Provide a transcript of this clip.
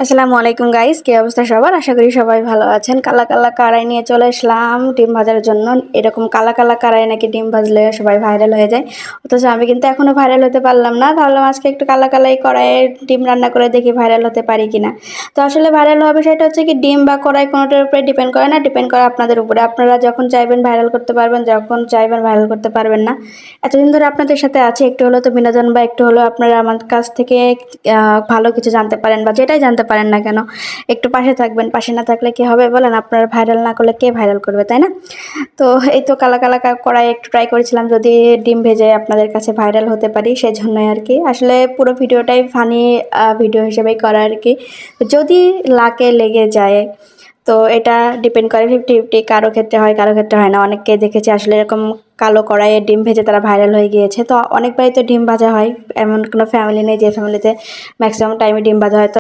আসসালামু আলাইকুম গাইস, কি অবস্থা সবার? আশা করি সবাই ভালো আছেন। কালা কালা কারাই নিয়ে চলে আসলাম ডিম ভাজার জন্য। এরকম কালা কালা কারাই নাকি ডিম ভাজলে সবাই ভাইরাল হয়ে যায়, অথচ আমি কিন্তু এখনো ভাইরাল হতে পারলাম না। ভাবলাম আজকে একটু কালা কালাই কড়াইয়ে ডিম রান্না করে দেখি ভাইরাল হতে পারি কিনা। তো আসলে ভাইরাল হবে সেটা হচ্ছে কি, ডিম বা কড়াই কোনোটার উপরে ডিপেন্ড করে না, ডিপেন্ড করে আপনাদের উপরে। আপনারা যখন চাইবেন ভাইরাল করতে পারবেন, যখন চাইবেন ভাইরাল করতে পারবেন না। এতদিন ধরে আপনাদের সাথে আছে, একটু হলো তো বিনোদন বা একটু হলো আপনারা আমার কাছ থেকে ভালো কিছু জানতে পারেন বা যেটাই জানতে পারেন না কেন, একটু পাশে থাকবেন। পাশে না থাকলে কি হবে বলেন? আপনারা ভাইরাল না করলে কে ভাইরাল করবে, তাই না? তো এই তো কালা কালা কড়াই একটু ট্রাই করেছিলাম, যদি ডিম ভেজে আপনাদের কাছে ভাইরাল হতে পারি সেজন্যই আর কি। আসলে পুরো ভিডিওটাই ফানি ভিডিও হিসেবেই করা আর কি। যদি লাকে লেগে যায় তো এটা ডিপেন্ড করে 50-50, কারো ক্ষেত্রে হয় কারো ক্ষেত্রে হয় না। অনেককে দেখেছি আসলে এরকম কালো কড়াইয়ে ডিম ভেজে তারা ভাইরাল হয়ে গিয়েছে। তো অনেকবারই তো ডিম ভাজা হয়, এমন কোনো ফ্যামিলি নেই যে ফ্যামিলিতে ম্যাক্সিমাম টাইমে ডিম ভাজা হয়। তো